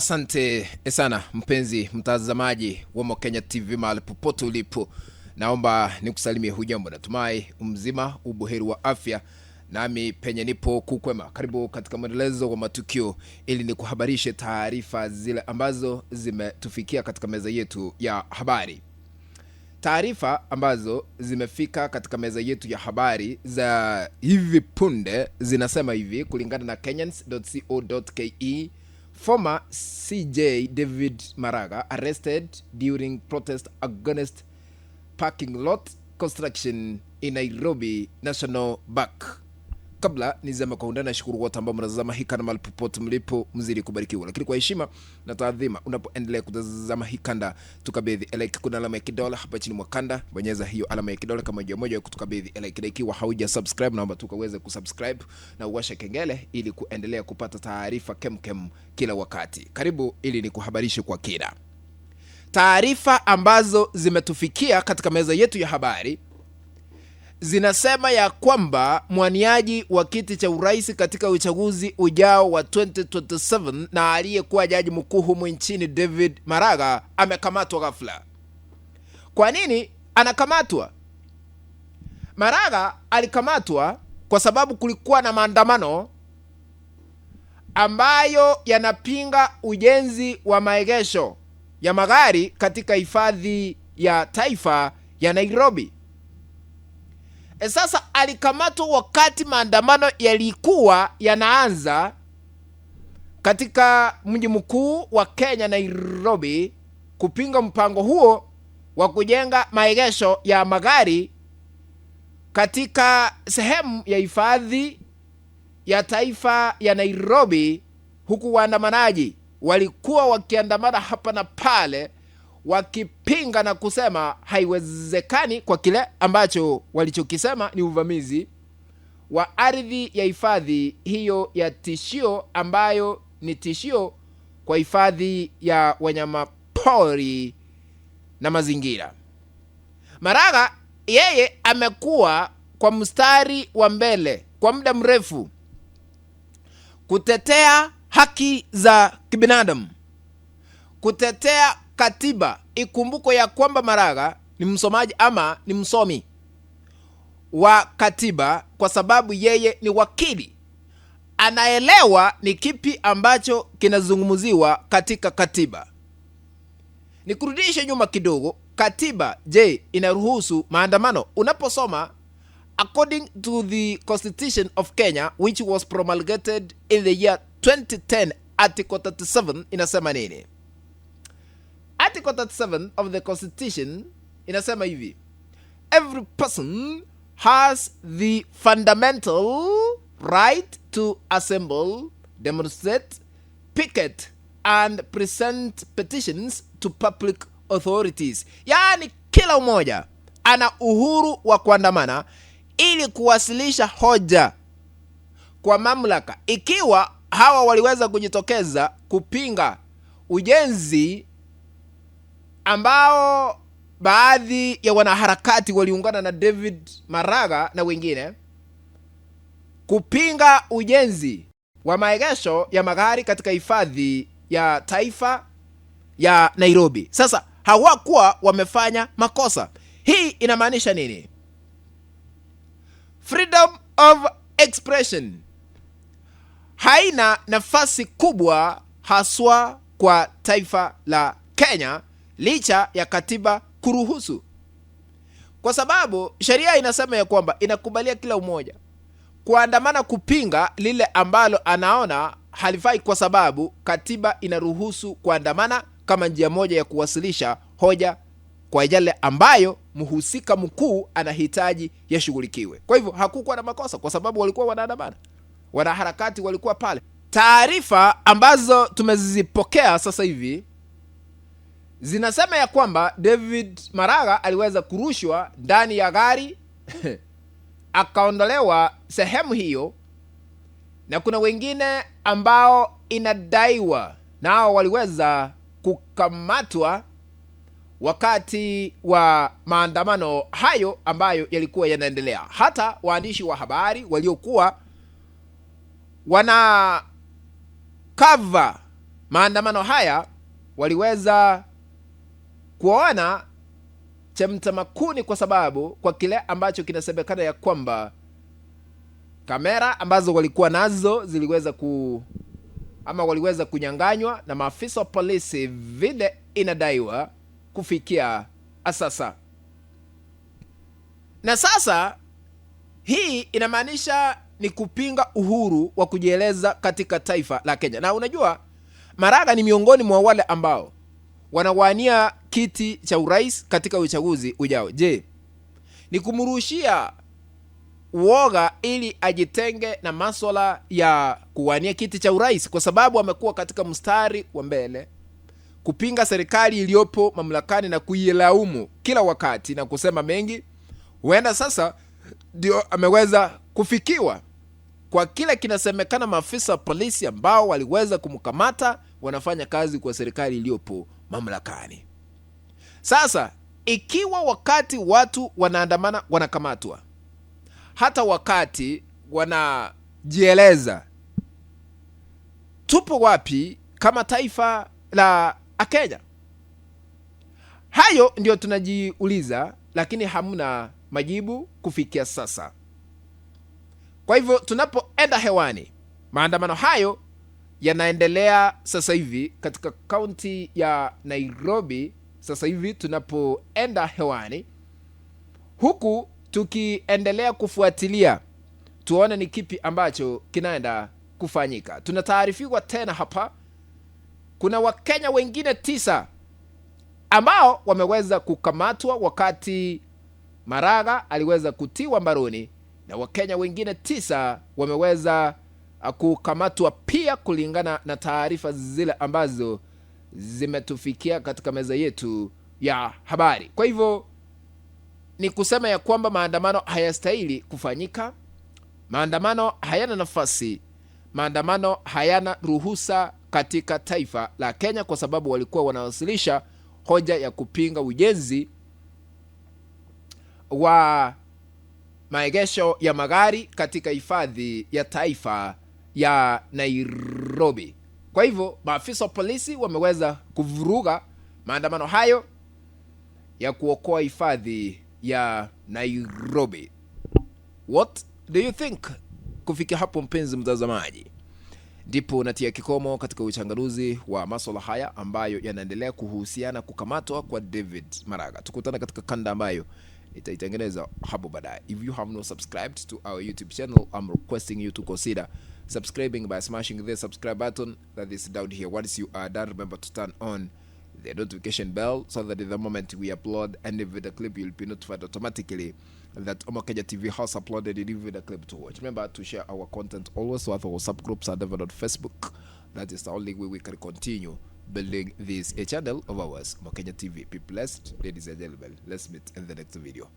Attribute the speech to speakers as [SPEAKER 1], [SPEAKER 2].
[SPEAKER 1] Asante sana mpenzi mtazamaji wa Mokenya TV mahali popote ulipo. Naomba nikusalimie, hujambo, natumai mzima ubuheri wa afya, nami penye nipo kukwema. Karibu katika mwendelezo wa matukio ili nikuhabarishe taarifa zile ambazo zimetufikia katika meza yetu ya habari. Taarifa ambazo zimefika katika meza yetu ya habari za hivi punde zinasema hivi kulingana na Kenyans.co.ke. Former CJ David Maraga arrested during protest against parking lot construction in Nairobi National Park. Kabla nizama kwa undani, shukuru wote ambao mnatazama hii kanda mahali popote mlipo, mzidi kubarikiwa. Lakini kwa heshima na taadhima, unapoendelea kutazama hii kanda, tukabidhi like, kuna alama ya kidole hapa chini mwa kanda, bonyeza hiyo alama ya kidole kama moja kutukabidhi like. Ikiwa hauja subscribe, naomba tukaweze kusubscribe na uwashe kengele ili kuendelea kupata taarifa kemkem kila wakati. Karibu ili nikuhabarishe kwa kina. Taarifa ambazo zimetufikia katika meza yetu ya habari zinasema ya kwamba mwaniaji wa kiti cha urais katika uchaguzi ujao wa 2027 na aliyekuwa jaji mkuu humu nchini David Maraga amekamatwa ghafla. Kwa nini anakamatwa? Maraga alikamatwa kwa sababu kulikuwa na maandamano ambayo yanapinga ujenzi wa maegesho ya magari katika hifadhi ya taifa ya Nairobi. Sasa alikamatwa wakati maandamano yalikuwa yanaanza katika mji mkuu wa Kenya, Nairobi, kupinga mpango huo wa kujenga maegesho ya magari katika sehemu ya hifadhi ya taifa ya Nairobi, huku waandamanaji walikuwa wakiandamana hapa na pale wakipinga na kusema haiwezekani kwa kile ambacho walichokisema ni uvamizi wa ardhi ya hifadhi hiyo ya tishio, ambayo ni tishio kwa hifadhi ya wanyama pori na mazingira. Maraga yeye amekuwa kwa mstari wa mbele kwa muda mrefu kutetea haki za kibinadamu, kutetea katiba. Ikumbuko ya kwamba Maraga ni msomaji ama ni msomi wa katiba, kwa sababu yeye ni wakili, anaelewa ni kipi ambacho kinazungumziwa katika katiba. Nikurudishe nyuma kidogo. Katiba, je, inaruhusu maandamano? Unaposoma according to the Constitution of Kenya which was promulgated in the year 2010, Article 37 inasema nini? Article 37 of the Constitution inasema hivi: every person has the fundamental right to assemble, demonstrate, picket and present petitions to public authorities. Yaani kila mmoja ana uhuru wa kuandamana ili kuwasilisha hoja kwa mamlaka. Ikiwa hawa waliweza kujitokeza kupinga ujenzi ambao baadhi ya wanaharakati waliungana na David Maraga na wengine kupinga ujenzi wa maegesho ya magari katika hifadhi ya taifa ya Nairobi. Sasa hawakuwa wamefanya makosa. Hii inamaanisha nini? Freedom of expression haina nafasi kubwa haswa kwa taifa la Kenya, licha ya katiba kuruhusu, kwa sababu sheria inasema ya kwamba inakubalia kila umoja kuandamana kupinga lile ambalo anaona halifai, kwa sababu katiba inaruhusu kuandamana kama njia moja ya kuwasilisha hoja kwa yale ambayo mhusika mkuu anahitaji yashughulikiwe. Kwa hivyo hakukuwa na makosa kwa sababu walikuwa wanaandamana, wanaharakati walikuwa pale. Taarifa ambazo tumezipokea sasa hivi zinasema ya kwamba David Maraga aliweza kurushwa ndani ya gari akaondolewa sehemu hiyo, na kuna wengine ambao inadaiwa nao waliweza kukamatwa wakati wa maandamano hayo ambayo yalikuwa yanaendelea. Hata waandishi wa habari waliokuwa wana cover maandamano haya waliweza kuona chemtamakuni kwa sababu kwa kile ambacho kinasemekana ya kwamba kamera ambazo walikuwa nazo ziliweza waliweza kunyanganywa na maafisa wa polisi vile inadaiwa kufikia sasa. Na sasa hii inamaanisha ni kupinga uhuru wa kujieleza katika taifa la Kenya. Na unajua Maraga ni miongoni mwa wale ambao wanawania kiti cha urais katika uchaguzi ujao. Je, ni kumrushia uoga ili ajitenge na masuala ya kuwania kiti cha urais, kwa sababu amekuwa katika mstari wa mbele kupinga serikali iliyopo mamlakani na kuilaumu kila wakati na kusema mengi. Huenda sasa ndio ameweza kufikiwa kwa kile kinasemekana maafisa wa polisi ambao waliweza kumkamata wanafanya kazi kwa serikali iliyopo mamlakani. Sasa ikiwa wakati watu wanaandamana wanakamatwa, hata wakati wanajieleza, tupo wapi kama taifa la Kenya? Hayo ndio tunajiuliza, lakini hamna majibu kufikia sasa. Kwa hivyo tunapoenda hewani, maandamano hayo yanaendelea sasa hivi katika kaunti ya Nairobi. Sasa hivi tunapoenda hewani, huku tukiendelea kufuatilia tuone ni kipi ambacho kinaenda kufanyika. Tunataarifiwa tena hapa kuna Wakenya wengine 9 ambao wameweza kukamatwa wakati Maraga aliweza kutiwa mbaroni, na Wakenya wengine 9 wameweza kukamatwa pia, kulingana na taarifa zile ambazo zimetufikia katika meza yetu ya habari. Kwa hivyo ni kusema ya kwamba maandamano hayastahili kufanyika, maandamano hayana nafasi, maandamano hayana ruhusa katika taifa la Kenya, kwa sababu walikuwa wanawasilisha hoja ya kupinga ujenzi wa maegesho ya magari katika hifadhi ya taifa ya Nairobi. Kwa hivyo maafisa wa polisi wameweza kuvuruga maandamano hayo ya kuokoa hifadhi ya Nairobi. What do you think? Kufikia hapo, mpenzi mtazamaji, ndipo natia kikomo katika uchanganuzi wa masuala haya ambayo yanaendelea kuhusiana kukamatwa kwa David Maraga. Tukutana katika kanda ambayo itaitengeneza hapo baadaye. If you have not subscribed to our YouTube channel, I'm requesting you to consider subscribing by smashing the subscribe button that is down here. Once you are done, remember to turn on the notification bell so that the moment we upload any video clip, you'll be notified automatically that Omo Kenya TV has uploaded a new video clip to watch. Remember to share our content always with our WhatsApp groups and on Facebook. That is the only way we can continue building this channel of ours, Omo Kenya TV. Be blessed, ladies and gentlemen. Let's meet in the next video. Bye.